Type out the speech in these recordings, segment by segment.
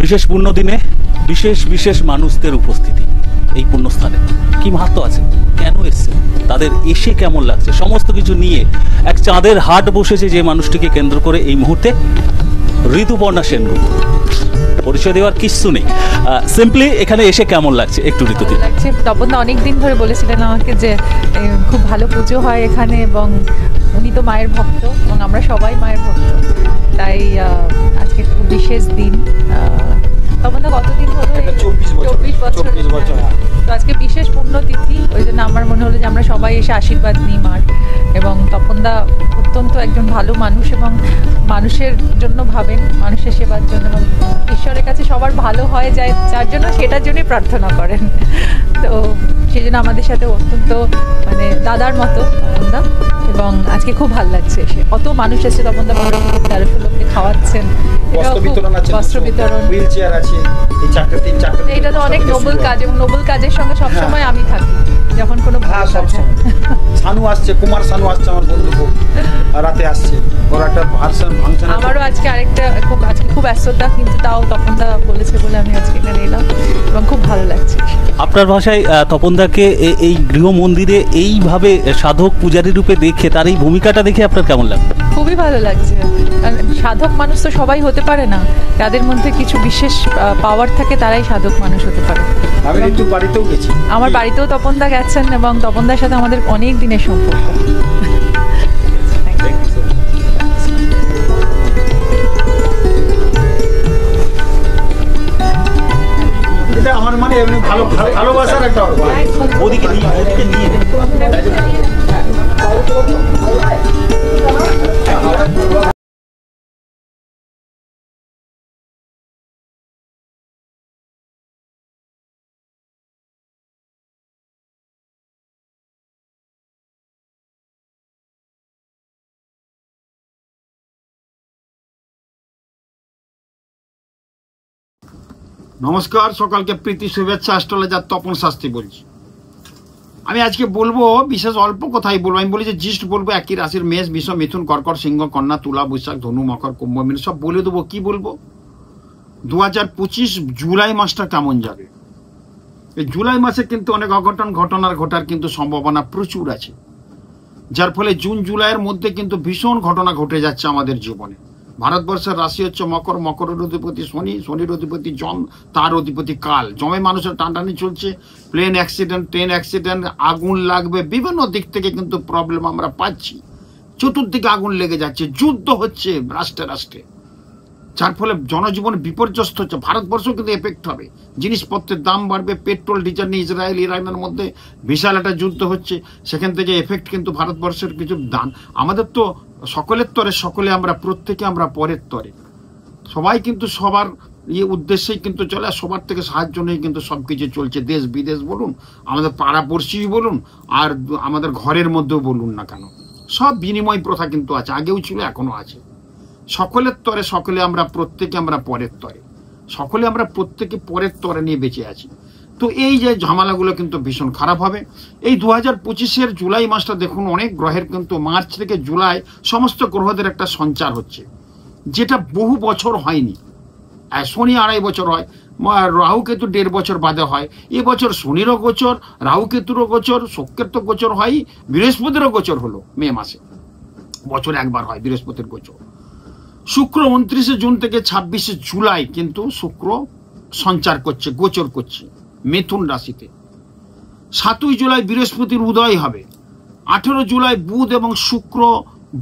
বিশেষ পূর্ণ দিনে বিশেষ বিশেষ মানুষদের উপস্থিতি এই পুণ্যস্থানে কি মাহাত্ম্য আছে, কেন এসছে, তাদের এসে কেমন লাগছে, সমস্ত কিছু নিয়ে এক চাঁদের হাট বসেছে যে মানুষটিকে কেন্দ্র করে এই মুহূর্তে। ঋতুপর্ণা সেনগুপ্ত, পরিচয় দেওয়ার কিছু নেই, সিম্পলি এখানে এসে কেমন লাগছে একটু ঋতুতে লাগছে। তপন দা অনেক দিন ধরে বলেছিলেন আমাকে যে খুব ভালো পুজো হয় এখানে, এবং উনি তো মায়ের ভক্ত এবং আমরা সবাই মায়ের ভক্ত, তাই আজকে খুব বিশেষ দিন। তপন দা কতদিন হলো? 24 বছর। তো আজকে বিশেষ পুণ্যতিথি, ওই জন্য আমার মনে হলো যে আমরা সবাই এসে আশীর্বাদ নিই মার। এবং তপন দা অত্যন্ত একজন ভালো মানুষ এবং মানুষের জন্য ভাবেন, মানুষের সেবার জন্য, এবং ঈশ্বরের কাছে সবার ভালো হয় যায় যার জন্য, সেটার জন্যই প্রার্থনা করেন। তো সেই জন্য আমাদের সাথে অত্যন্ত মানে দাদার মতো তপন দা, এবং আজকে খুব ভালো লাগছে এসে। অত মানুষ এসে তপন দা 1300 লোককে খাওয়াচ্ছেন, বস্ত্র বিতরণ, হুইলচেয়ার আছে, এই চারটে এটা তো অনেক নোবেল কাজ, এবং নোবেল কাজের সঙ্গে সবসময় আমি থাকি যখন কোনো সানু আসছে, কুমার সানু আসছে আমার বন্ধু, খুব রাতে আসছে, ওর একটা ভার্সন ফাংশন। আমারও আজকে আরেকটা আজকে খুব ব্যস্ততা, কিন্তু তাও তপনদা বলেছে বলে আমি আজকে এখানে এলাম এবং খুব ভালো লাগছে। আপনার ভাষায় তপনদাকে এই গৃহ মন্দিরে এইভাবে সাধক পূজারী রূপে দেখে, তার এই ভূমিকাটা দেখে আপনার কেমন লাগছে? খুবই ভালো লাগছে। সাধক মানুষ তো সবাই হতে পারে না, তাদের মধ্যে কিছু বিশেষ পাওয়ার থাকে, তারাই সাধক মানুষ হতে পারে। আমি ঋতু বাড়িতেও গেছি, আমার বাড়িতেও তপনদা গেছেন, এবং তপনদার সাথে আমাদের অনেক দিনের সম্পর্ক। এটা আমার মানে এমনি ভালোবাসার একটা ওদিকে নিয়ে নমস্কার, সকালকে প্রীতি শুভেচ্ছা। অ্যাস্ট্রোলজার তপন শাস্ত্রী বলছি। আমি আজকে বলবো বিশেষ অল্প কথাই বলবো। আমি বলি যে জিস্ট বলবো একই রাশির মেষ, বৃষ, মিথুন, কর্কট, সিংহ, কন্যা, তুলা, বৈশাখ, ধনু, মকর, কুম্ভ, মীন সব বলে দেবো। কি বলবো? 2025 জুলাই মাসটা কেমন যাবে। এই জুলাই মাসে কিন্তু অনেক অঘটন ঘটার কিন্তু সম্ভাবনা প্রচুর আছে, যার ফলে জুন জুলাইয়ের মধ্যে কিন্তু ভীষণ ঘটনা ঘটে যাচ্ছে আমাদের জীবনে। ভারতবর্ষের রাশি হচ্ছে মকর, মকরের অধিপতি শনি, শনির অধিপতি যম, তার অধিপতি কাল। জমে মানুষের টানটানি চলছে, প্লেন অ্যাক্সিডেন্ট, ট্রেন অ্যাক্সিডেন্ট, আগুন লাগবে, বিভিন্ন দিক থেকে কিন্তু প্রবলেম আমরা পাচ্ছি। চতুর্দিকে আগুন লেগে যাচ্ছে, যুদ্ধ হচ্ছে রাষ্ট্রে রাষ্ট্রে, যার ফলে জনজীবন বিপর্যস্ত হচ্ছে। ভারতবর্ষ কিন্তু এফেক্ট হবে, জিনিসপত্রের দাম বাড়বে, পেট্রোল ডিজেল নিয়ে ইসরায়েল ইরানের মধ্যে বিশাল একটা যুদ্ধ হচ্ছে, সেখান থেকে এফেক্ট কিন্তু ভারতবর্ষের কিছু দান। আমাদের তো সকলের তরে সকলে, আমরা প্রত্যেকে আমরা পরের তরে, সবাই কিন্তু সবার উদ্দেশ্যেই কিন্তু চলে, আর সবার থেকে সাহায্য নিয়ে কিন্তু সব কিছু চলছে। দেশ বিদেশ বলুন, আমাদের পাড়াপড়শি বলুন, আর আমাদের ঘরের মধ্যেও বলুন না কেন, সব বিনিময় প্রথা কিন্তু আছে, আগেও ছিল এখনো আছে। সকলের তরে সকলে, আমরা প্রত্যেকে আমরা পরের তরে, সকলে আমরা প্রত্যেকে পরের তরে নিয়ে বেঁচে আছি। তো এই যে ঝামেলাগুলো কিন্তু ভীষণ খারাপ হবে। এই 2025 জুলাই মাসটা দেখুন, অনেক গ্রহের কিন্তু মার্চ থেকে জুলাই সমস্ত গ্রহদের একটা সঞ্চার হচ্ছে, যেটা বহু বছর হয়নি। শনি 2.5 বছর হয়, রাহু কেতু 1.5 বছর বাদে হয়। এবছর শনিরও গোচর, রাহু কেতুরও গোচর, শুক্রের তো গোচর হয়, বৃহস্পতিরও গোচর হলো মে মাসে, বছরে একবার হয় বৃহস্পতির গোচর। শুক্র 29 জুন থেকে 26 জুলাই কিন্তু শুক্র সঞ্চার করছে, গোচর করছে মিথুন রাশিতে। 7 জুলাই বৃহস্পতির উদয় হবে। 18 জুলাই বুধ এবং শুক্র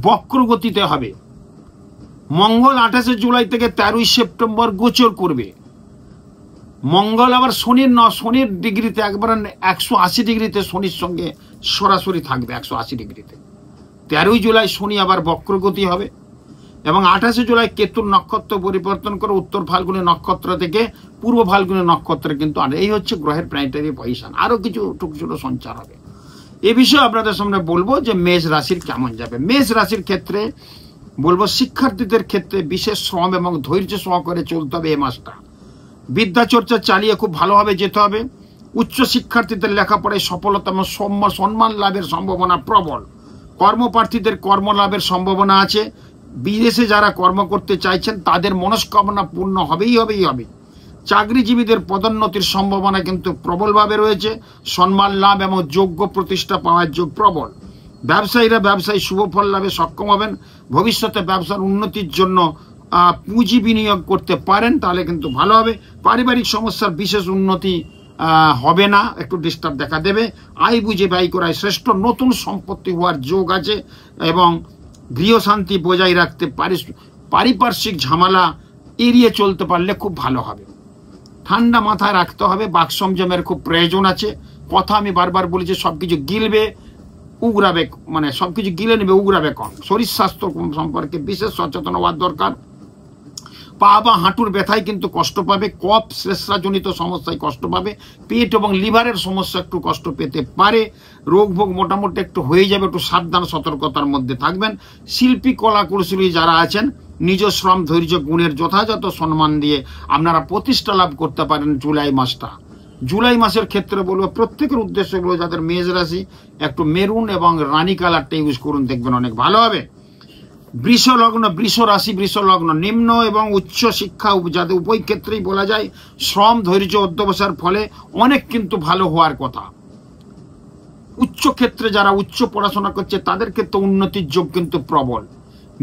বক্র গতিতে হবে। মঙ্গল 28 জুলাই থেকে 13 সেপ্টেম্বর গোচর করবে। মঙ্গল আবার শনির ডিগ্রিতে, একবার 180 ডিগ্রিতে শনির সঙ্গে সরাসরি থাকবে, 180 ডিগ্রিতে। 13 জুলাই শনি আবার বক্রগতি হবে, এবং 28 জুলাই কেতুর নক্ষত্র পরিবর্তন করে উত্তর ফাল্গুনী নক্ষত্র থেকে পূর্ব ফাল্গুনী নক্ষত্রে কিন্তু, আর এই হচ্ছে গ্রহের প্ল্যানেটারি পজিশন। আরো কিছু টুকছোট সঞ্চার হবে। এ বিষয়ে আপনাদের সামনে বলবো যে মেষ রাশির কেমন যাবে। মেষ রাশির ক্ষেত্রে বলবো, শিক্ষার্থীদের ক্ষেত্রে বিশেষ শ্রম এবং ধৈর্য সহকারে চলতে হবে এই মাসটা। বিদ্যা চর্চা চালিয়ে খুব ভালোভাবে যেতে হবে। উচ্চ শিক্ষার্থীদের লেখাপড়ায় সফলতা এবং সম্মান লাভের সম্ভাবনা প্রবল। কর্মপ্রার্থীদের কর্মলাভের সম্ভাবনা আছে। বিদেশে যারা কর্ম করতে চাইছেন তাদের মনস্কামনা পূর্ণ হবেই হবে। চাকরিজীবীদের পদোন্নতির সম্ভাবনা কিন্তু প্রবলভাবে রয়েছে। সম্মান লাভ এবং যোগ্য প্রতিষ্ঠা পাওয়ার যোগ প্রবল। ব্যবসায়ীরা ব্যবসায় শুভ ফল লাভে সক্ষম হবেন। ভবিষ্যতে ব্যবসার উন্নতির জন্য পুঁজি বিনিয়োগ করতে পারেন, তাহলে কিন্তু ভালো হবে। পারিবারিক সমস্যার বিশেষ উন্নতি হবে না, একটু ডিস্টার্ব দেখা দেবে। আয় বুঝে ব্যয় করায় শ্রেষ্ঠ। নতুন সম্পত্তি হওয়ার যোগ আছে এবং গৃহশান্তি বজায় রাখতে পারিপার্শ্বিক ঝামেলা এড়িয়ে চলতে পারলে খুব ভালো হবে। ঠান্ডা মাথায় রাখতে হবে, বাক সংযমের খুব প্রয়োজন আছে। কথা আমি বারবার বলেছি, সবকিছু গিলবে উগরাবে, মানে সবকিছু গিলে নেবে উগরাবে কম। শরীর স্বাস্থ্য সম্পর্কে বিশেষ সচেতন হওয়ার দরকার। পা বা হাঁটুর ব্যথায় কিন্তু কষ্ট পাবে। কফ শ্লেষ্মাজনিত সমস্যায় কষ্ট পাবে। পেট এবং লিভারের সমস্যা একটু কষ্ট পেতে পারে। রোগ ভোগ মোটামুটি একটু হয়ে যাবে, একটু সাবধান সতর্কতার মধ্যে থাকবেন। শিল্পী কলা কুশলী যারা আছেন, নিজ শ্রম ধৈর্য গুণের যথাযথ সম্মান দিয়ে আপনারা প্রতিষ্ঠা লাভ করতে পারেন জুলাই মাসটা। জুলাই মাসের ক্ষেত্রে বলবো, প্রত্যেকের উদ্দেশ্য বলবো যাদের মেষ রাশি একটু মেরুন এবং রানী কালারটা ইউজ করুন, দেখবেন অনেক ভালো হবে। বৃষ লগ্ন, বৃষ রাশি, বৃষ লগ্ন, নিম্ন এবং উচ্চ শিক্ষা যাদের উভয় ক্ষেত্রেই বলা যায় শ্রম ধৈর্য অধ্যবসায়ের ফলে অনেক কিন্তু ভালো হওয়ার কথা। উচ্চ ক্ষেত্রে যারা উচ্চ পড়াশোনা করছে তাদের ক্ষেত্রে উন্নতির যোগ কিন্তু প্রবল।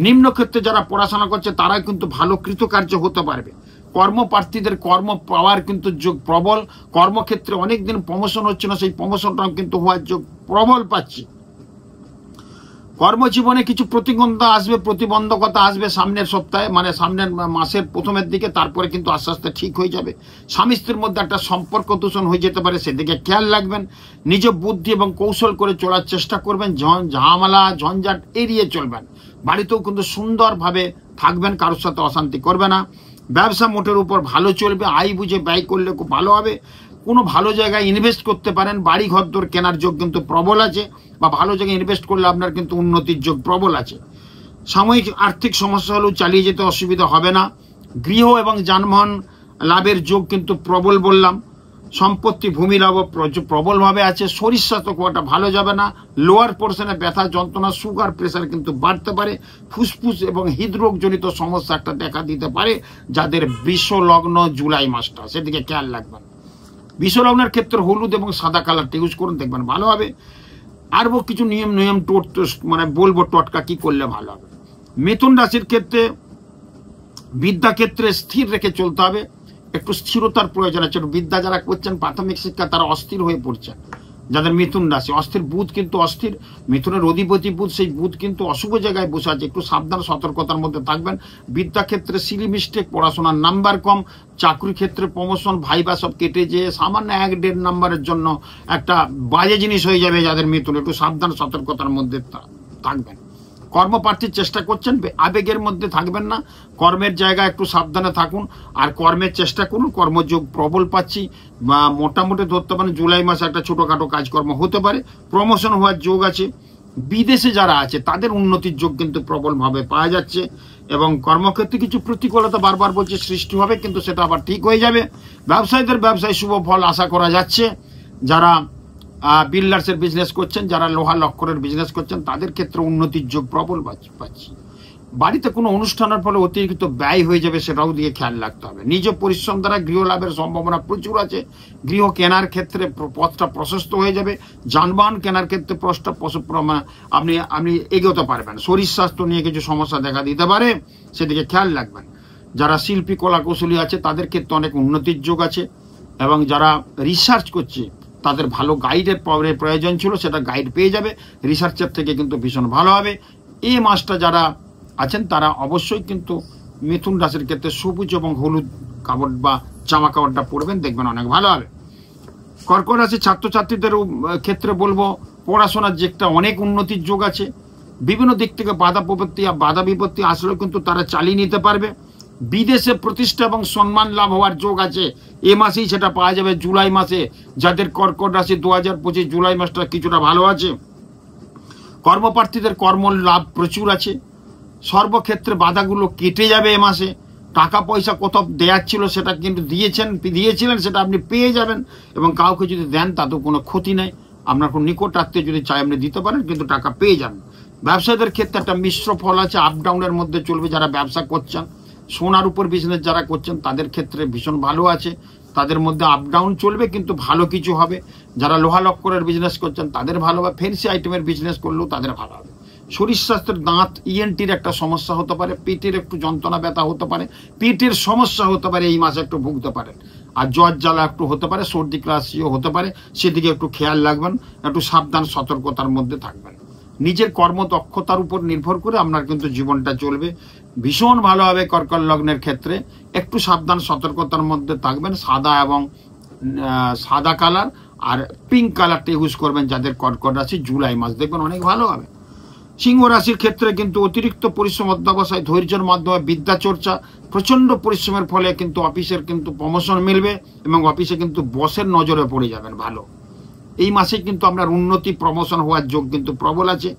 নিম্ন ক্ষেত্রে যারা পড়াশোনা করছে তারা কিন্তু ভালো কৃতকার্য হতে পারবে। কর্মপ্রার্থীদের কর্ম পাওয়ার কিন্তু যোগ প্রবল। কর্মক্ষেত্রে অনেকদিন প্রমোশন হচ্ছে না, সেই প্রমোশনটাও কিন্তু হওয়ার যোগ প্রবল পাচ্ছি। কর্মজীবনে কিছু প্রতিবন্ধকতা আসবে সামনের সপ্তাহে, মানে সামনের মাসের প্রথমের দিকে, তারপরে কিন্তু আস্তে আস্তে ঠিক হয়ে যাবে। স্বামী স্ত্রীর মধ্যে একটা সম্পর্ক দূষণ হয়ে যেতে পারে, সেদিকে খেয়াল রাখবেন। নিজ বুদ্ধি এবং কৌশল করে চলার চেষ্টা করবেন। ঝামেলা ঝঞ্ঝাট এড়িয়ে চলবেন। বাড়িতেও কিন্তু সুন্দরভাবে থাকবেন, কারোর সাথে অশান্তি করবে না। ব্যবসা মোটের উপর ভালো চলবে। আয় বুঝে ব্যয় করলে খুব ভালো হবে। কোনো ভালো জায়গায় ইনভেস্ট করতে পারেন। বাড়ি ঘরদোর কেনার যোগ কিন্তু প্রবল আছে, বা ভালো জায়গায় ইনভেস্ট করলে আপনার কিন্তু উন্নতির যোগ প্রবল আছে। সাময়িক আর্থিক সমস্যা হলেও চালিয়ে যেতে অসুবিধা হবে না। গৃহ এবং যানবাহন লাভের যোগ কিন্তু প্রবল বললাম। সম্পত্তি ভূমি লাভ প্রবলভাবে আছে। শরীর স্বাস্থ্য খুব একটা ভালো যাবে না। লোয়ার পোর্শনে ব্যথা যন্ত্রণা, সুগার প্রেশার কিন্তু বাড়তে পারে। ফুসফুস এবং হৃদরোগজনিত সমস্যা একটা দেখা দিতে পারে যাদের বৃষ লগ্ন জুলাই মাসটা, সেদিকে খেয়াল রাখবেন। বৃষ লগ্নের ক্ষেত্রে হলুদ এবং সাদা কালারটা ইউজ করুন, দেখবেন ভালো হবে। আরও কিছু নিয়ম মানে বলবো টটকা কি করলে ভালো হবে। মিথুন রাশির ক্ষেত্রে বিদ্যাক্ষেত্রে স্থির রেখে চলতে হবে। একটু স্থিরতার প্রয়োজন আছে। বিদ্যা যারা করছেন প্রাথমিক শিক্ষা, তারা অস্থির হয়ে পড়ছেন। যাদের মিথুন রাশি অস্থির, বুধ কিন্তু অস্থির, মিথুনের অধিপতি বুধ, সেই বুধ কিন্তু অশুভ জায়গায় বসে আছে। একটু সাবধান সতর্কতার মধ্যে থাকবেন। বিদ্যাক্ষেত্রে সিলি মিস্টেক, পড়াশোনার নাম্বার কম, চাকরি ক্ষেত্রে প্রমোশন, ভাইবা সব কেটে যেয়ে সামান্য 1-1.5 নাম্বারের জন্য একটা বাজে জিনিস হয়ে যাবে যাদের মিথুন। একটু সাবধান সতর্কতার মধ্যে থাকবেন। কর্মপ্রার্থীর চেষ্টা করছেন, আবেগের মধ্যে থাকবেন না। কর্মের জায়গায় একটু সাবধানে থাকুন আর কর্মের চেষ্টা করুন। কর্মযোগ প্রবল পাচ্ছি, বা মোটামুটি ধরতে পারেন জুলাই মাসে একটা ছোটোখাটো কাজকর্ম হতে পারে। প্রমোশন হওয়ার যোগ আছে। বিদেশে যারা আছে তাদের উন্নতির যোগ কিন্তু প্রবলভাবে পাওয়া যাচ্ছে। এবং কর্মক্ষেত্রে কিছু প্রতিকূলতা বারবার বলছে সৃষ্টি হবে, কিন্তু সেটা আবার ঠিক হয়ে যাবে। ব্যবসায়ীদের ব্যবসায় শুভ ফল আশা করা যাচ্ছে। যারা বিল্ডার্সের বিজনেস করছেন, যারা লোহা লক্করের বিজনেস করছেন, তাদের ক্ষেত্রে উন্নতির যোগ প্রবল পাচ্ছি। বাড়িতে কোনো অনুষ্ঠানের ফলে অতিরিক্ত ব্যয় হয়ে যাবে, সেটাও দিয়ে খেয়াল রাখতে হবে। নিজ পরিশ্রম দ্বারা গৃহ লাভের সম্ভাবনা প্রচুর আছে। গৃহ কেনার ক্ষেত্রে পথটা প্রশস্ত হয়ে যাবে। যানবাহন কেনার ক্ষেত্রে পথটা আপনি এগোতে পারবেন। শরীর স্বাস্থ্য নিয়ে কিছু সমস্যা দেখা দিতে পারে, সেদিকে খেয়াল রাখবেন। যারা শিল্পী কলা কৌশলী আছে তাদের ক্ষেত্রে অনেক উন্নতির যোগ আছে। এবং যারা রিসার্চ করছে তাদের ভালো গাইডের প্রয়োজন ছিল, সেটা গাইড পেয়ে যাবে। রিসার্চের থেকে কিন্তু ভীষণ ভালো হবে। এই মাসটা যারা আছেন তারা অবশ্যই কিন্তু মিথুন রাশির ক্ষেত্রে সবুজ এবং হলুদ কাপড় বা জামা কাপড়টা পরবেন, দেখবেন অনেক ভালো হবে। কর্কট রাশির ছাত্রছাত্রীদের ক্ষেত্রে বলবো পড়াশোনার দিকটা অনেক উন্নতির যোগ আছে। বিভিন্ন দিক থেকে বাধা বিপত্তি আসলেও কিন্তু তারা চালিয়ে নিতে পারবে। বিদেশে প্রতিষ্ঠা এবং সম্মান লাভ হওয়ার যোগ আছে। এ মাসেই সেটা পাওয়া যাবে জুলাই মাসে। যাদের কর্কট রাশি 2025 জুলাই মাসটা কিছুটা ভালো আছে। কর্মপ্রার্থীদের কর্ম লাভ প্রচুর আছে। সর্বক্ষেত্রে বাধাগুলো কেটে যাবে এ মাসে। টাকা পয়সা কোথাও দেওয়ার ছিল সেটা কিন্তু দিয়েছিলেন, সেটা আপনি পেয়ে যাবেন। এবং কাউকে যদি দেন তাতেও কোনো ক্ষতি নেই। আপনার কোনো নিকট আত্মীয় যদি চাই আপনি দিতে পারেন, কিন্তু টাকা পেয়ে যাবেন। ব্যবসায়ীদের ক্ষেত্রে একটা মিশ্র ফল আছে, আপ ডাউনের মধ্যে চলবে যারা ব্যবসা করছেন। সোনার উপর বিজনেস যারা করছেন তাদের ক্ষেত্রে ভীষণ ভালো আছে, তাদের মধ্যে আপ ডাউন চলবে কিন্তু ভালো কিছু হবে। যারা লোহা লক্করের বিজনেস করছেন তাদের ভালো হবে, ফেন্সি আইটেমের বিজনেস করলেও তাদের ভালো হবে। শরীর স্বাস্থ্যের দাঁত ইএনটির একটা সমস্যা হতে পারে, পেটের একটু যন্ত্রণা ব্যথা হতে পারে, পেটের সমস্যা হতে পারে, এই মাসে একটু ভুগতে পারেন। আর জ্বর জ্বালা একটু হতে পারে, সর্দি কাশিও হতে পারে, সেদিকে একটু খেয়াল রাখবেন, একটু সাবধান সতর্কতার মধ্যে থাকবেন। নিজের কর্মদক্ষতার উপর নির্ভর করে আপনার কিন্তু জীবনটা চলবে ভীষণ ভালো হবে। কর্কট লগ্নের ক্ষেত্রে একটু সাবধান সতর্কতার মধ্যে থাকবেন। সাদা এবং সাদা কালার আর পিঙ্ক কালারটা ইউজ করবেন যাদের কর্কট রাশি, জুলাই মাস দেখবেন অনেক ভালো হবে। সিংহ রাশির ক্ষেত্রে কিন্তু অতিরিক্ত পরিশ্রম অধ্যবসায়, ধৈর্যের মাধ্যমে বিদ্যা চর্চা, প্রচন্ড পরিশ্রমের ফলে কিন্তু অফিসের কিন্তু প্রমোশন মিলবে এবং অফিসে কিন্তু বসের নজরে পড়ে যাবেন ভালো। এই মাসে কিন্তু আপনার উন্নতি প্রমোশন হওয়ার যোগ কিন্তু প্রবল আছে।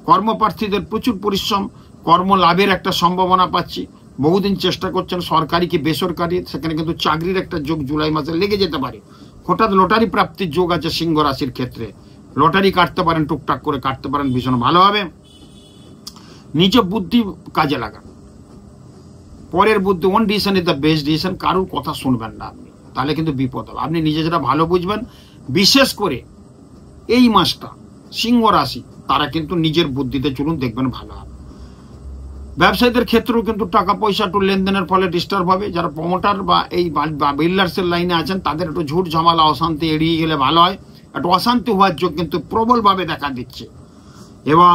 কর্মপ্রার্থীদের প্রচুর পরিশ্রম, কর্ম লাভের একটা সম্ভাবনা পাচ্ছি। বহুদিন চেষ্টা করছেন সরকারি কি বেসরকারি, সেখানে কিন্তু চাকরির একটা যোগ জুলাই মাসে লেগে যেতে পারে। হঠাৎ লটারি প্রাপ্তির যোগ আছে সিংহ রাশির ক্ষেত্রে, লটারি কাটতে পারেন, টুকটাক করে কাটতে পারেন, ভীষণ ভালো হবে। নিজ বুদ্ধি কাজে লাগান, পরের বুদ্ধি, on decision is the best decision. কারোর কথা শুনবেন না আপনি, তাহলে কিন্তু বিপদ হবে। আপনি নিজে যেটা ভালো বুঝবেন, বিশেষ করে এই মাসটা সিংহ রাশি তারা কিন্তু নিজের বুদ্ধিতে চলুন, দেখবেন ভালো হবে। ব্যবসায়ীদের ক্ষেত্রেও কিন্তু টাকা পয়সা একটু লেনদেনের ফলে ডিস্টার্ব হবে। যারা প্রমোটার বা এই বিল্ডার্সের লাইনে আছেন তাদের একটু ঝুট ঝামেলা অশান্তি এড়িয়ে গেলে ভালো হয়। একটু অশান্তি হওয়ার যোগ কিন্তু প্রবলভাবে দেখা দিচ্ছে এবং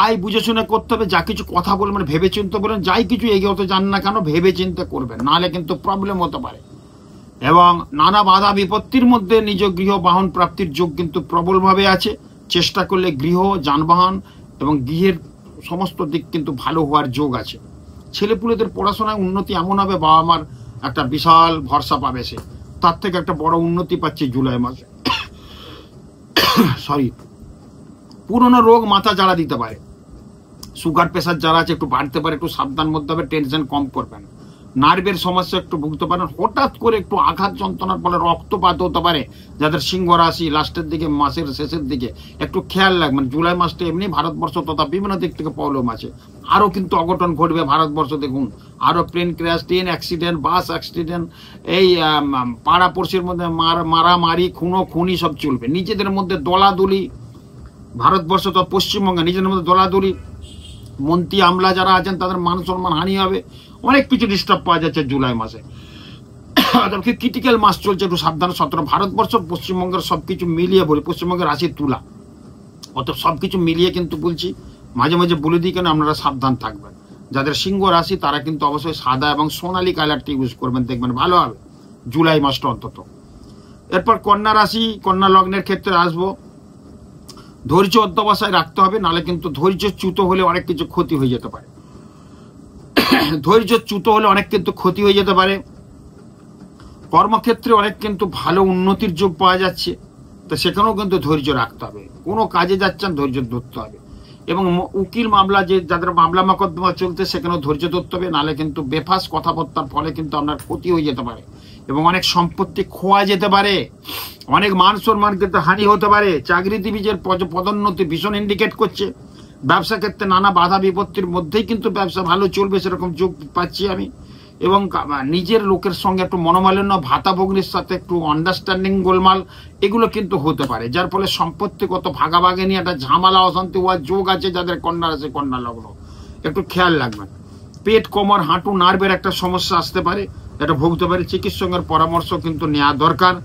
আয় বুঝে শুনে করতে হবে। যা কিছু কথা বলবেন ভেবে চিন্তে বলেন, যাই কিছু এগিয়ে যান না কেন ভেবে চিন্তে করবেন, নাহলে কিন্তু প্রবলেম হতে পারে। এবং নানা বাধা বিপত্তির মধ্যে নিজ গৃহ বাহন প্রাপ্তির যোগ কিন্তু প্রবলভাবে আছে। চেষ্টা করলে গৃহ, যানবাহন এবং গৃহের সমস্ত দিক কিন্তু ভালো হওয়ার যোগ আছে। ছেলেপুলেদের পড়াশোনায় উন্নতি এমন হবে, বাবা মার একটা বিশাল ভরসা পাবে, সে তার থেকে একটা বড় উন্নতি পাচ্ছে জুলাই মাসে। সরি, পুরনো রোগ মাথা জ্বালা দিতে পারে, সুগার প্রেশার যারা আছে একটু বাড়তে পারে, একটু সাবধান মধ্যে হবে, টেনশন কম করবেন। নার্ভের সমস্যা একটু ভুগতে পারেন, হঠাৎ করে একটু আঘাত যন্ত্রণার ফলে রক্তপাত হতে পারে। যাদের সিংহ রাশি লাস্টের দিকে, মাসের শেষের দিকে একটু খেয়াল রাখবেন। জুলাই মাসটা এমনি ভারতবর্ষ তথা বিভিন্ন দিক থেকে প্রবলেম আছে, আরও কিন্তু অঘটন ঘটবে ভারতবর্ষ। দেখুন আরও plane crash, train accident, bus accident, এই পাড়াপড়শির মধ্যে মারামারি, খুনি সব চলবে। নিজেদের মধ্যে দলাদলি, ভারতবর্ষ তো পশ্চিমবঙ্গে নিজেদের মধ্যে দলাদলি, মন্ত্রী আমলা যারা আছেন তাদের মান সম্মান হানি হবে, অনেক কিছু ডিস্টার্ব পাওয়া যাচ্ছে জুলাই মাসে। ক্রিটিক্যাল মাস চলছে, একটু সাবধান সতর্ক। ভারতবর্ষ পশ্চিমবঙ্গের সবকিছু মিলিয়ে বলি, পশ্চিমবঙ্গের রাশি তুলা, অত সবকিছু মিলিয়ে কিন্তু বলছি, মাঝে মাঝে বলে দিই কেন আপনারা সাবধান থাকবেন। যাদের সিংহ রাশি তারা কিন্তু অবশ্যই সাদা এবং সোনালী কালারটি ইউজ করবেন, দেখবেন ভালো হবে জুলাই মাসটা অন্তত। এরপর কন্যা রাশি, কন্যা লগ্নের ক্ষেত্রে আসবো। ধৈর্য অধ্যবসায় রাখতে হবে, নাহলে কিন্তু ধৈর্যচ্যুত হলে অনেক কিছু ক্ষতি হয়ে যেতে পারে। ধৈর্যচ্যুত হলে অনেক কিন্তু ক্ষতি হয়ে যেতে পারে। কর্মক্ষেত্রে অনেক কিন্তু ভালো উন্নতির যোগ পাওয়া যাচ্ছে, তো সেখানেও কিন্তু ধৈর্য রাখতে হবে। কোনো কাজে যাচ্ছেন ধৈর্য ধরতে হবে। এবং উকিল মামলা, যে যাদের মামলা মোকদ্দমা চলতে, সেখানেও ধৈর্য ধরতে হবে, নাহলে কিন্তু বেফাস কথাবার্তার ফলে কিন্তু আপনার ক্ষতি হয়ে যেতে পারে এবং অনেক সম্পত্তি খোয়া যেতে পারে, অনেক মান সম্মান কিন্তু হানি হতে পারে। চাকরিজীবীদের পদোন্নতি ভীষণ ইন্ডিকেট করছে। ব্যবসা ক্ষেত্রে নানা বাধা বিপত্তির মধ্যেই কিন্তু ব্যবসা ভালো চলবে, সেরকম যোগ পাচ্ছি আমি। এবং নিজের লোকের সঙ্গে একটু মনোমালিন্য, ভাতা ভগ্নির সাথে একটু আন্ডারস্ট্যান্ডিং গোলমাল, এগুলো কিন্তু হতে পারে, যার ফলে সম্পত্তিগত ভাগাভাগি নিয়ে একটা ঝামেলা অশান্তি হওয়ার যোগ আছে। যাদের কন্যা আছে, কন্যা লগ্ন একটু খেয়াল রাখবেন। পেট, কোমর, হাঁটু, নার্ভের একটা সমস্যা আসতে পারে, এটা ভুগতে পারে। চিকিৎসকের পরামর্শ কিন্তু নেওয়া দরকার।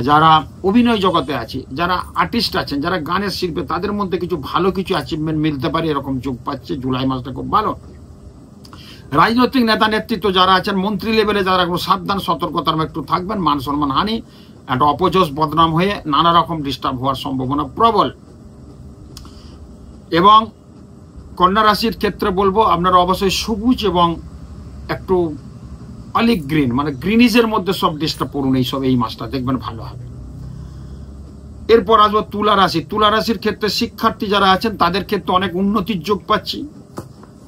যারা অভিনয় জগতে আছে, যারা আর্টিস্ট আছেন, যারা গানের শিল্পে, তাদের মধ্যে কিছু ভালো কিছু অ্যাচিভমেন্ট মিলতে পারে, এরকম যোগ পাচ্ছে। জুলাই মাসটা খুব ভালো। রাজনৈতিক নেতা নেতৃত্ব যারা আছেন, মন্ত্রী লেভেলে যারা, একটু সাবধান সতর্কতার একটু থাকবেন। মান সম্মান হানি, একটা অপযশ বদনাম হয়ে নানা রকম ডিস্টার্ব হওয়ার সম্ভাবনা প্রবল। এবং কন্যা রাশির ক্ষেত্রে বলবো আপনারা অবশ্যই সবুজ এবং একটু অলিভ গ্রিন, মানে গ্রিনিজের মধ্যে সব ডিস্টার্ব করুন এইসব, এই মাসটা দেখবেন ভালো হবে। এরপর আসবো তুলা রাশি। তুলা রাশির ক্ষেত্রে শিক্ষার্থী যারা আছেন তাদের ক্ষেত্রে অনেক উন্নতির যোগ পাচ্ছি।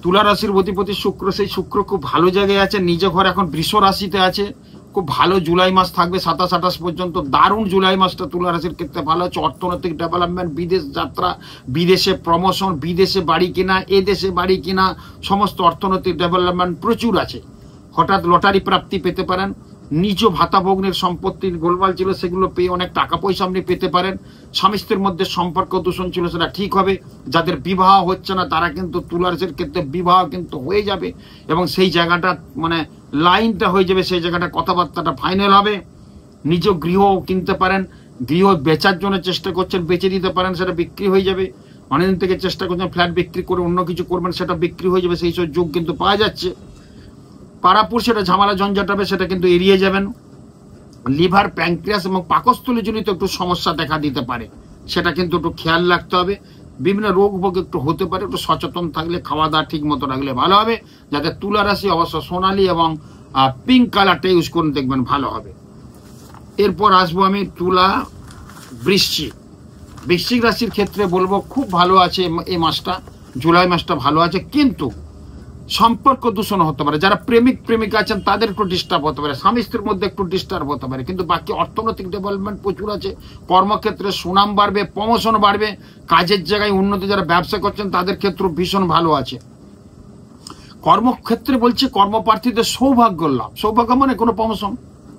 তুলা রাশির অধিপতি শুক্র, সেই শুক্র খুব ভালো জায়গায় আছে, নিজ ঘর এখন বৃষ রাশিতে আছে, খুব ভালো জুলাই মাস থাকবে 27-28 পর্যন্ত, দারুণ জুলাই মাসটা তুলা রাশির ক্ষেত্রে ভালো হচ্ছে। অর্থনৈতিক ডেভেলপমেন্ট, বিদেশ যাত্রা, বিদেশে প্রমোশন, বিদেশে বাড়ি কেনা, এদেশে বাড়ি কেনা, সমস্ত অর্থনৈতিক ডেভেলপমেন্ট প্রচুর আছে। হঠাৎ লটারি প্রাপ্তি পেতে পারেন, নিজ ভাতাভগ্নের সম্পত্তির গোলমাল ছিল সেগুলো পেয়ে অনেক টাকা পয়সা আপনি পেতে পারেন। স্বামী স্ত্রীর মধ্যে সম্পর্ক দূষণ ছিল সেটা ঠিক হবে। যাদের বিবাহ হচ্ছে না তারা কিন্তু তুলা রাশির ক্ষেত্রে বিবাহ কিন্তু হয়ে যাবে এবং সেই জায়গাটা মানে লাইনটা হয়ে যাবে, সেই জায়গাটা কথাবার্তাটা ফাইনাল হবে। নিজ গৃহ কিনতে পারেন, গৃহ বেচার জন্য চেষ্টা করছেন, বেচে দিতে পারেন, সেটা বিক্রি হয়ে যাবে। অনেকদিন থেকে চেষ্টা করছেন ফ্ল্যাট বিক্রি করে অন্য কিছু করবেন, সেটা বিক্রি হয়ে যাবে, সেই সব যোগ কিন্তু পাওয়া যাচ্ছে। পারাপুর সেটা ঝামেলা ঝঞ্ঝাট হবে, সেটা কিন্তু এড়িয়ে যাবেন। লিভার, প্যানক্রিয়াস এবং পাকস্থলীজনিত একটু সমস্যা দেখা দিতে পারে, সেটা কিন্তু একটু খেয়াল রাখতে হবে। বিভিন্ন রোগ ভোগ একটু হতে পারে, একটু সচেতন থাকলে, খাওয়া দাওয়া ঠিক মতো রাখলে ভালো হবে। যাতে তুলা রাশি অবশ্য সোনালী এবং পিঙ্ক কালারটা ইউজ করুন, দেখবেন ভালো হবে। এরপর আসবো আমি তুলা বৃশ্চিক। বৃশ্চিক রাশির ক্ষেত্রে বলবো খুব ভালো আছে এই মাসটা, জুলাই মাসটা ভালো আছে, কিন্তু সম্পর্ক দূষণ হতে পারে। যারা প্রেমিক প্রেমিকা আছেন তাদের একটু ডিস্টার্ব হতে পারে, স্বামী স্ত্রীর মধ্যে একটু ডিস্টার্ব হতে পারে, কিন্তু বাকি অর্থনৈতিক ডেভেলপমেন্ট প্রচুর আছে। কর্মক্ষেত্রে সুনাম বাড়বে, প্রমোশন বাড়বে, কাজের জায়গায় উন্নতি। যারা ব্যবসা করছেন তাদের ক্ষেত্রে ভীষণ ভালো আছে। কর্মক্ষেত্রে বলছে কর্মপ্রার্থীদের সৌভাগ্য লাভ, সৌভাগ্য মানে কোনো প্রমোশন,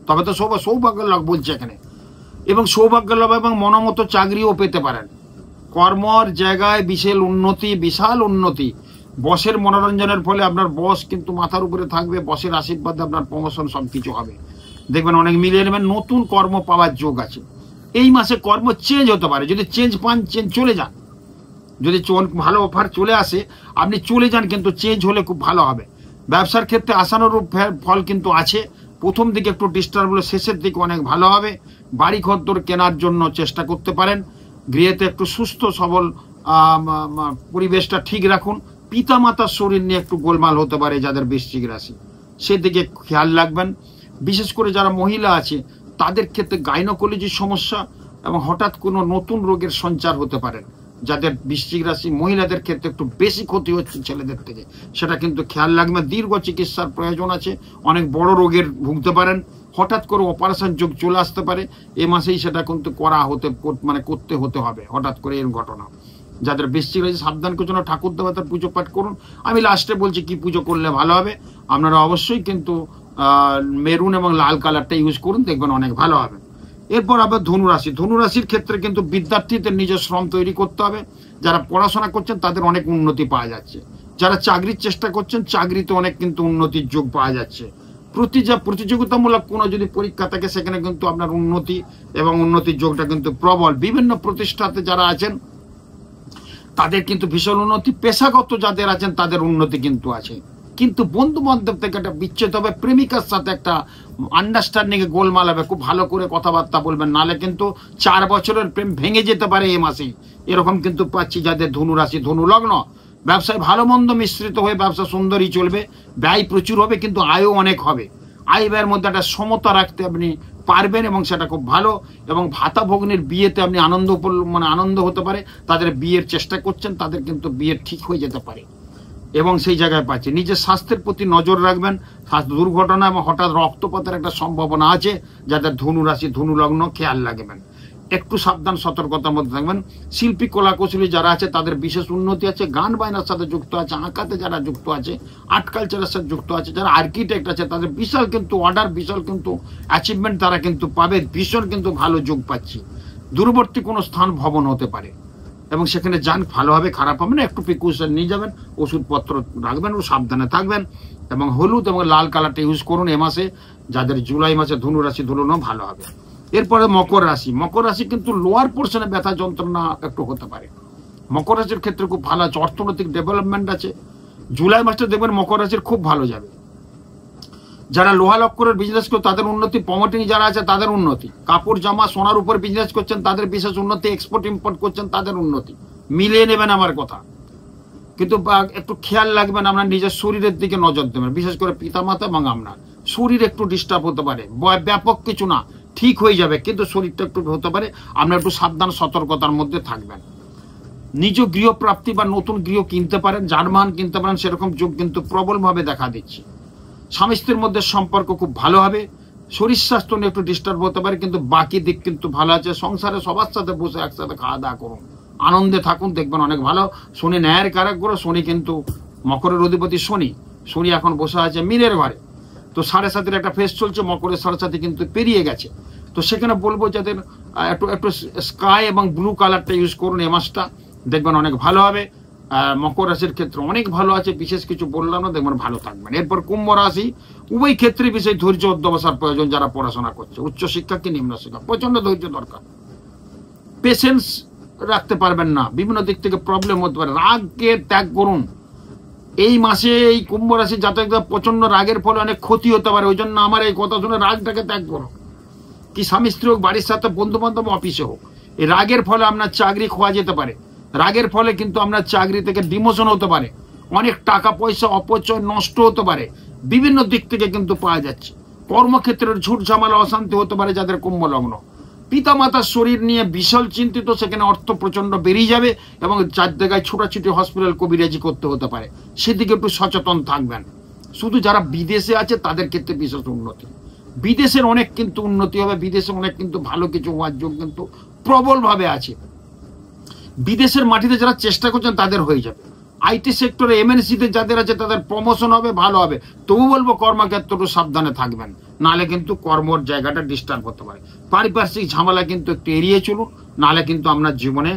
তবে তো সৌভাগ্য লাভ বলছে এখানে, এবং সৌভাগ্য লাভ এবং মনোমতো চাকরিও পেতে পারেন। কর্মর জায়গায় বিশাল উন্নতি। বসের মনোরঞ্জনের ফলে আপনার বস কিন্তু মাথার উপরে থাকবে, বসের আশীর্বাদে আপনার প্রমোশন সবকিছু হবে, দেখবেন অনেক মিলিয়ে নেবেন। নতুন কর্ম পাওয়ার যোগ আছে। এই মাসে কর্ম চেঞ্জ হতে পারে, যদি চেঞ্জ পান চলে যান, যদি ভালো অফার চলে আসে আপনি চলে যান, কিন্তু চেঞ্জ হলে খুব ভালো হবে। ব্যবসার ক্ষেত্রে আশানুরূপ ফল কিন্তু আছে। প্রথম দিকে একটু ডিস্টার্ব হলে শেষের দিকে অনেক ভালো হবে। বাড়ি ঘরদোর কেনার জন্য চেষ্টা করতে পারেন। গৃহেতে একটু সুস্থ সবল পরিবেশটা ঠিক রাখুন। পিতামাতার শরীর নিয়ে একটু গোলমাল হতে পারে যাদের বৃশ্চিক রাশি, সেদিকে খেয়াল রাখবেন। বিশেষ করে যারা মহিলা আছে তাদের ক্ষেত্রে গাইনোকোলজির সমস্যা এবং হঠাৎ কোনো নতুন রোগের সঞ্চার হতে পারে। যাদের বৃশ্চিক রাশি মহিলাদের ক্ষেত্রে একটু বেশি ক্ষতি হচ্ছে ছেলেদের থেকে, সেটা কিন্তু খেয়াল রাখবেন। দীর্ঘ চিকিৎসার প্রয়োজন আছে, অনেক বড় রোগের ভুগতে পারেন, হঠাৎ করে অপারেশন যোগ চলে আসতে পারে। এ মাসেই সেটা কিন্তু করতে হতে হবে হঠাৎ করে এর ঘটনা। যাদের বৃশ্চিক রাশি সাবধান জন্য ঠাকুর দেবতার পুজো পাঠ করুন। আমি লাস্টে বলছি কি পুজো করলে ভালো হবে। আপনারা অবশ্যই কিন্তু মেরুন এবং লাল কালারটা ইউজ করুন, দেখবেন অনেক ভালো হবে। এরপর আবার ধনুরাশি। ধনুরাশির ক্ষেত্রে কিন্তু বিদ্যার্থীদের নিজের শ্রম তৈরি করতে হবে। যারা পড়াশোনা করছেন তাদের অনেক উন্নতি পাওয়া যাচ্ছে। যারা চাকরির চেষ্টা করছেন চাকরিতে অনেক কিন্তু উন্নতির যোগ পাওয়া যাচ্ছে। প্রতিযোগিতামূলক কোনো যদি পরীক্ষা থাকে সেখানে কিন্তু আপনার উন্নতি এবং উন্নতির যোগটা কিন্তু প্রবল। বিভিন্ন প্রতিষ্ঠাতে যারা আছেন তাদের কিন্তু ভীষণ উন্নতি। পেশাগত যাদের আছেন তাদের উন্নতি কিন্তু আছে, কিন্তু বন্ধু বান্ধব থেকে একটা বিচ্ছেদ হবে। প্রেমিকার সাথে একটা আন্ডারস্ট্যান্ডিং এ গোলমাল হবে, খুব ভালো করে কথাবার্তা বলবেন, নালে কিন্তু 4 বছরের প্রেম ভেঙে যেতে পারে এ মাসেই। এরকম কিন্তু পাচ্ছি যাদের ধনুরাশি ধনু লগ্ন। ব্যবসায় ভালো মন্দ মিশ্রিত হয়ে ব্যবসা সুন্দরই চলবে, ব্যয় প্রচুর হবে কিন্তু আয়ও অনেক হবে। আয় ব্যয়ের মধ্যে একটা সমতা রাখতে আপনি পারবেন এবং সেটা খুব ভালো। এবং ভাতা ভগ্নির বিয়েতে আপনি আনন্দ হতে পারে। তাদের বিয়ের চেষ্টা করছেন তাদের কিন্তু বিয়ে ঠিক হয়ে যেতে পারে এবং সেই জায়গায় পাচ্ছে। নিজের স্বাস্থ্যের প্রতি নজর রাখবেন। দুর্ঘটনা এবং হঠাৎ রক্তপাতের একটা সম্ভাবনা আছে। যাদের ধনু রাশি ধনু লগ্ন খেয়াল রাখবেন, একটু সাবধান সতর্কতার মধ্যে থাকবেন। শিল্পী কলাকৌশলী যারা আছে তাদের বিশেষ উন্নতি আছে। গান বায়নার সাথে যুক্ত আছে, আঁকাতে যারা যুক্ত আছে, আর্ট কালচারের সাথে যুক্ত আছে, যারা আর্কিটেক্ট আছে তাদের বিশাল কিন্তু অর্ডার, বিশাল কিন্তু অ্যাচিভমেন্ট তারা কিন্তু পাবে। ভীষণ কিন্তু ভালো যোগ পাচ্ছি। দূরবর্তী কোনো স্থান ভবন হতে পারে এবং সেখানে যান, ভালো হবে খারাপ হবে না, একটু প্রিকশন নিয়ে যাবেন, ওষুধপত্র রাখবেন ও সাবধানে থাকবেন। এবং হলুদ এবং লাল কালারটা ইউজ করুন এ মাসে। যাদের জুলাই মাসে ধনু রাশি ধরুন ভালো হবে। এরপরে মকর রাশি। মকর রাশি কিন্তু লোয়ার পোর্শনে ব্যথা যন্ত্রণা একটু হতে পারে। মকর রাশির ক্ষেত্রে খুব ভালো আছে, অর্থনৈতিক ডেভেলপমেন্ট আছে। জুলাই মাসটা দেখবেন মকর রাশির খুব ভালো যাবে। যারা লোহা লক্করের বিজনেস করে তাদের উন্নতি, প্রমোটিং যারা আছে তাদের উন্নতি, কাপড় জামা সোনার উপর বিজনেস করছেন তাদের বিশেষ উন্নতি, এক্সপোর্ট ইম্পোর্ট করছেন তাদের উন্নতি। মিলিয়ে নেবেন আমার কথা, কিন্তু একটু খেয়াল রাখবেন, আপনার নিজের শরীরের দিকে নজর দেবেন। বিশেষ করে পিতামাতা এবং আপনার শরীর একটু ডিস্টার্ব হতে পারে, ব্যাপক কিছু না, ঠিক হয়ে যাবে, কিন্তু শরীরটা একটু হতে পারে। আপনার একটু সাবধান সতর্কতার মধ্যে থাকবেন। নিজ গৃহ প্রাপ্তি বা নতুন গৃহ কিনতে পারেন, যানবাহন কিনতে পারেন, সেরকম যোগ কিন্তু প্রবলভাবে দেখা দিচ্ছে। স্বামী স্ত্রীর মধ্যে সম্পর্ক খুব ভালো হবে। শরীর স্বাস্থ্য নিয়ে একটু ডিস্টার্ব হতে পারে, কিন্তু বাকি দিক কিন্তু ভালো আছে। সংসারে সবার সাথে বসে একসাথে খাওয়া দাওয়া করুন, আনন্দে থাকুন, দেখবেন অনেক ভালো। শনি ন্যায়ের কারক গ্রহ, শনি কিন্তু মকরের অধিপতি শনি। শনি এখন বসে আছে মীনের ঘরে, তো 7.5 একটা ফেস চলছে, মকরের 7.5 কিন্তু পেরিয়ে গেছে। তো সেখানে বলবো যাদের একটু স্কাই এবং ব্লু কালারটা ইউজ করুন এই মাসটা, দেখবেন অনেক ভালো হবে। মকর রাশির ক্ষেত্রে অনেক ভালো আছে, বিশেষ কিছু বললাম না, দেখবেন ভালো থাকবেন। এরপর কুম্ভ রাশি, উভয় ক্ষেত্রে বিশেষ ধৈর্য অধ্যবসার প্রয়োজন। যারা পড়াশোনা করছে, উচ্চ শিক্ষা কি নিম্ন শিক্ষা, প্রচন্ড ধৈর্য দরকার। পেশেন্স রাখতে পারবেন না, বিভিন্ন দিক থেকে প্রবলেম হতে পারে। রাগকে ত্যাগ করুন। এই মাসে এই কুম্ভ রাশি জাতকদের প্রচন্ড রাগের ফলে অনেক ক্ষতি হতে পারে। ওই জন্য আমার এই কথা শুনে রাগটাকে ত্যাগ করুন। কি স্বামী স্ত্রী হোক, বাড়ির সাথে বন্ধু বান্ধব, অফিসে হোক, এই রাগের ফলে আপনার চাকরি খোয়া যেতে পারে। রাগের ফলে কিন্তু আপনার চাকরি থেকে ডিমোশন হতে পারে, অনেক টাকা পয়সা অপচয় নষ্ট হতে পারে, বিভিন্ন দিক থেকে কিন্তু পাওয়া যাচ্ছে। কর্মক্ষেত্রের ঝুট ঝামেলা অশান্তি হতে পারে যাদের কুম্ভ লগ্ন। পিতা মাতার শরীর নিয়ে বিশাল চিন্তিত, সেখানে অর্থ প্রচন্ড বেরিয়ে যাবে এবং 4 জায়গায় ছোটাছুটি হসপিটাল কবিরাজি করতে হতে পারে, সেদিকে একটু সচেতন থাকবেন। শুধু যারা বিদেশে আছে তাদের ক্ষেত্রে বিশেষ উন্নতি, বিদেশের অনেক কিন্তু উন্নতি হবে, বিদেশে অনেক কিন্তু ভালো কিছু হওয়ার যোগ কিন্তু প্রবলভাবে আছে। বিদেশের মাটিতে যারা চেষ্টা করছেন তাদের হয়ে যাবে। আইটি সেক্টরে এমএনসিতে যাদের আছে তাদের প্রমোশন হবে, ভালো হবে। তবু বলবো কর্মক্ষেত্রে একটু সাবধানে থাকবেন, নাহলে কিন্তু কর্মর জায়গাটা ডিস্টার্ব হতে পারে। পারিপার্শ্বিক ঝামেলা কিন্তু একটু এড়িয়ে চলুন, নাহলে কিন্তু আপনার জীবনে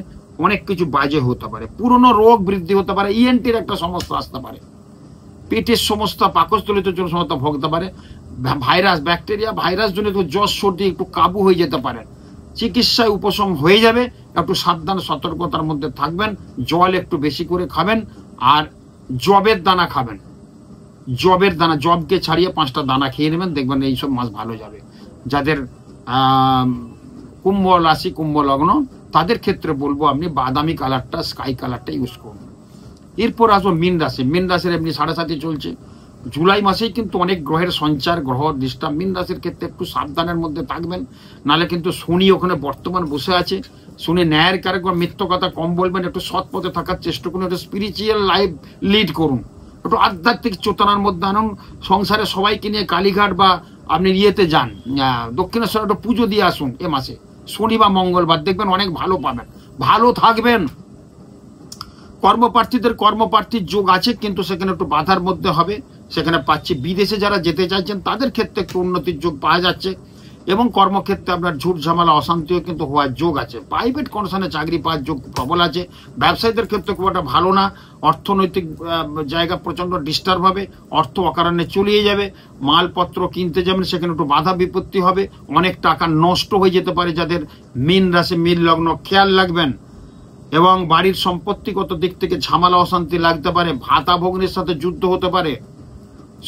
অনেক কিছু বাজে হতে পারে। পুরনো রোগ বৃদ্ধি হতে পারে, ইএনটির একটা সমস্যা আসতে পারে, পেটের সমস্যা, পাকস্থলিত সমস্যা ভোগতে পারে, ভাইরাস ব্যাকটেরিয়া ভাইরাস জনিত জ্বর সর্দি একটু কাবু হয়ে যেতে পারে। চিকিৎসায় উপশম হয়ে যাবে, একটু সাবধান সতর্কতার মধ্যে থাকবেন। জল একটু বেশি করে খাবেন, আর জবের দানা খাবেন। জবের দানা, জবকে ছাড়িয়ে 5টা দানা খেয়ে নেবেন, দেখবেন এইসব মাস ভালো যাবে। যাদের কুম্ভ রাশি কুম্ভ লগ্ন তাদের ক্ষেত্রে বলবো আপনি বাদামি কালারটা, স্কাই কালারটা ইউজ করুন। এরপর আসবো মীন রাশি। মীন রাশির এমনি 7.5 চলছে, জুলাই মাসেই কিন্তু অনেক গ্রহের সঞ্চার, গ্রহ ডিস্টার্ব। মীন রাশির ক্ষেত্রে একটু সাবধানের মধ্যে থাকবেন, নাহলে কিন্তু শনি ওখানে বর্তমান বসে আছে। শনি ন্যায়ের কারক, মিথ্য কথা কম বলবেন, একটু সৎ পথে থাকার চেষ্টা করুন, একটু স্পিরিচুয়াল লাইফ লিড করুন, একটু আধ্যাত্মিক চেতনার মধ্যে আনুন। সংসারে সবাইকে নিয়ে কালীঘাট বা আপনি ইয়েতে যান, দক্ষিণেশ্বর একটু পুজো দিয়ে আসুন এ মাসে, শনি বা মঙ্গলবার, দেখবেন অনেক ভালো পাবেন, ভালো থাকবেন। কর্মপ্রার্থীদের কর্মপ্রার্থীর যোগ আছে, কিন্তু সেখানে একটু বাধার মধ্যে হবে, সেখানে পাচ্ছি। বিদেশে যারা যেতে চাইছেন তাদের ক্ষেত্রে একটু উন্নতির যোগ পাওয়া যাচ্ছে, এবং কর্মক্ষেত্রে আপনার ঝুট ঝামেলা অশান্তিও কিন্তু হওয়ার যোগ আছে। প্রাইভেট কনসার্নে চাকরি পাওয়ার যোগ প্রবল আছে। ব্যবসায়ীদের ক্ষেত্রে খুব একটা ভালো না, অর্থনৈতিক জায়গা প্রচন্ড ডিস্টার্ব হবে, অর্থ অকারণে চলিয়ে যাবে। মালপত্র কিনতে যাবেন, সেখানে একটু বাধা বিপত্তি হবে, অনেক টাকা নষ্ট হয়ে যেতে পারে। যাদের মীন রাশি মীন লগ্ন, খেয়াল রাখবেন। এবং বাড়ির সম্পত্তিগত দিক থেকে ঝামেলা অশান্তি লাগতে পারে, ভাতা ভগ্নির সাথে যুদ্ধ হতে পারে,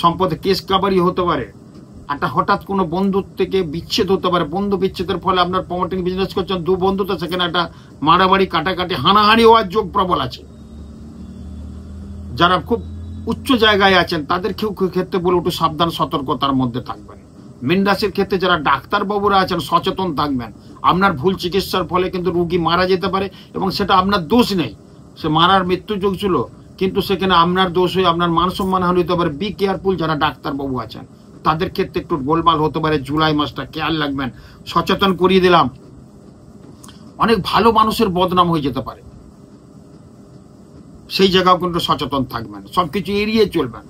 সম্পত্তি কেস কাবারি হতে পারে, একটা হঠাৎ কোনো বন্ধুর থেকে বিচ্ছেদ হতে পারে। বন্ধু বিচ্ছেদের ফলে আপনার প্রমোটিং বিজনেস করছেন, 2 বন্ধু, তো সেখানে একটা মারামারি কাটাকাটি হানাহানি হওয়ার যোগ প্রবল আছে। যারা খুব উচ্চ জায়গায় আছেন তাদের ক্ষেত্রে বলে একটু সাবধান সতর্কতার মধ্যে থাকবেন। মীন রাশির ক্ষেত্রে যারা ডাক্তারবাবুরা আছেন সচেতন থাকবেন। আপনার ভুল চিকিৎসার ফলে কিন্তু রোগী মারা যেতে পারে, এবং সেটা আপনার দোষ নেই, সে মারার মৃত্যু যোগ ছিল, কিন্তু সেখানে আপনার দোষ হয়ে আপনার মান সম্মান হানি হতে পারে। বি কেয়ারফুল যারা ডাক্তারবাবু আছেন তাদের ক্ষেত্রে একটু গোলমাল হতে পারে। জুলাই মাসটা খেয়াল রাখবেন, সচেতন করিয়ে দিলাম। অনেক ভালো মানুষের বদনাম হয়ে যেতে পারে, সেই জায়গাও কিন্তু সচেতন থাকবেন, সবকিছু এড়িয়ে চলবেন।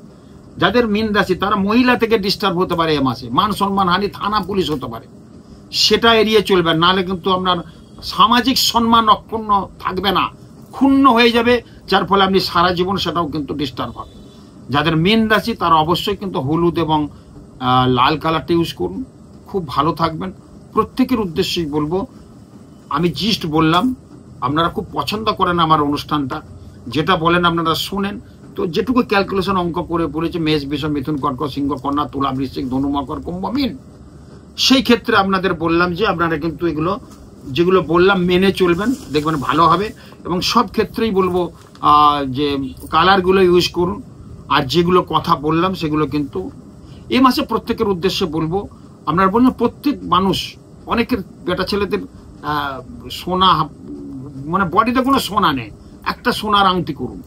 যাদের মীন রাশি তারা মহিলা থেকে ডিস্টার্ব হতে পারে এ মাসে, মান সম্মান হানি, থানা পুলিশ হতে পারে, সেটা এড়িয়ে চলবেন, নাহলে কিন্তু আপনার সামাজিক সম্মান অক্ষুণ্ণ থাকবে না, ক্ষুণ্ণ হয়ে যাবে, যার ফলে আপনি সারা জীবন সেটাও কিন্তু ডিস্টার্ব হবে। যাদের মীন রাশি তারা অবশ্যই কিন্তু হলুদ এবং লাল কালারটা ইউজ করুন, খুব ভালো থাকবেন। প্রত্যেকের উদ্দেশ্যেই বলবো, আমি জিস্ট বললাম, আপনারা খুব পছন্দ করেন আমার অনুষ্ঠানটা, যেটা বলেন আপনারা শোনেন। তো যেটুকু ক্যালকুলেশন অঙ্ক করে পড়েছে, মেষ বৃষ মিথুন কর্কট সিংহ কন্যা তুলা বৃশ্চিক ধনু মকর কুম্ভ মীন, সেই ক্ষেত্রে আপনাদের বললাম যে আপনারা কিন্তু এগুলো যেগুলো বললাম মেনে চলবেন, দেখবেন ভালো হবে। এবং সব ক্ষেত্রেই বলবো যে কালারগুলো ইউজ করুন, আর যেগুলো কথা বললাম সেগুলো কিন্তু এই মাসে প্রত্যেকের উদ্দেশ্যে বলবো। আপনারা বললেন প্রত্যেক মানুষ, অনেকের বেটা ছেলেদের সোনা, মানে বডিতে কোনো সোনা নেই, একটা সোনার আংটি করুন,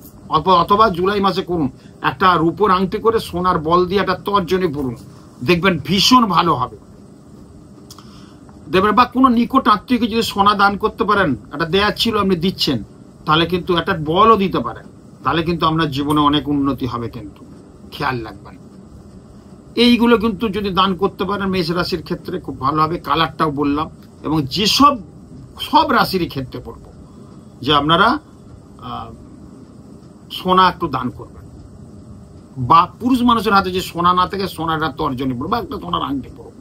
অথবা জুলাই মাসে করুন, একটা রূপোর আংটি করে সোনার বল দিয়ে একটা তর্জনী পড়ুন, দেখবেন ভীষণ ভালো হবে। দেবেন, বা কোনো নিকট আত্মীয়কে যদি সোনা দান করতে পারেন, একটা দেয়ার ছিল আপনি দিচ্ছেন, তাহলে কিন্তু একটা বলও দিতে পারেন, তাহলে কিন্তু আপনার জীবনে অনেক উন্নতি হবে। কিন্তু খেয়াল রাখবেন, এইগুলো কিন্তু যদি দান করতে পারেন মেষ রাশির ক্ষেত্রে খুব ভালো হবে। কালারটাও বললাম, এবং যেসব সব রাশির ক্ষেত্রে বলবো যে আপনারা সোনা একটু দান করবেন, বা পুরুষ মানুষের হাতে যে সোনা না থাকে সোনাটা তর্জনী পড়ো, বা একটা সোনার আংটি পড়ো,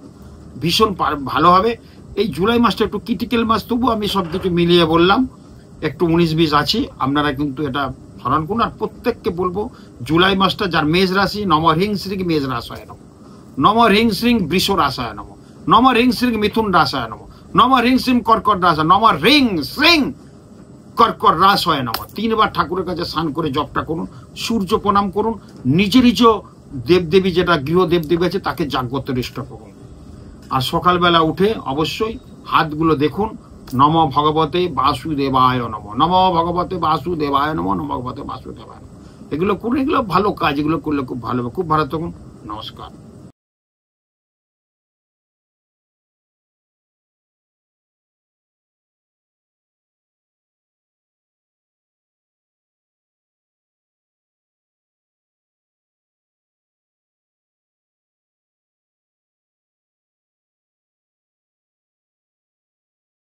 ভীষণ ভালো হবে। এই জুলাই মাসটা একটু ক্রিটিক্যাল মাস, তবু আমি সবকিছু মিলিয়ে বললাম, একটু 19-20 আছে, আপনারা কিন্তু এটা স্মরণ করুন। আর প্রত্যেককে বলবো জুলাই মাসটা যার মেষ রাশি, নম হ্রিং শ্রীং মেষ রাশায় নম, নম হ্রিং শ্রীং বৃষ রাশায় নম, নম হ্রিং শ্রীং মিথুন রাশায় নম, নম হ্রিং শ্রীং কর্কট রাশায়, নম হ্রিং শ্রীং কর্কট রাশায় নম। 3 বার ঠাকুরের কাছে স্নান করে জপটা করুন, সূর্য প্রণাম করুন, নিজ নিজ দেবদেবী যেটা গৃহ দেবদেবী আছে তাকে জাগ্রত দৃষ্ট করুন। আর সকালবেলা উঠে অবশ্যই হাতগুলো দেখুন, নম ভগবতে বাসুদেবায় নম, নম ভগবতে বাসুদেবায় নম, নম ভগবতে বাসুদেবায় নম। এগুলো করুন, এগুলো ভালো কাজ, এগুলো করলে খুব ভালো হবে। খুব ভালো থাকুন, নমস্কার।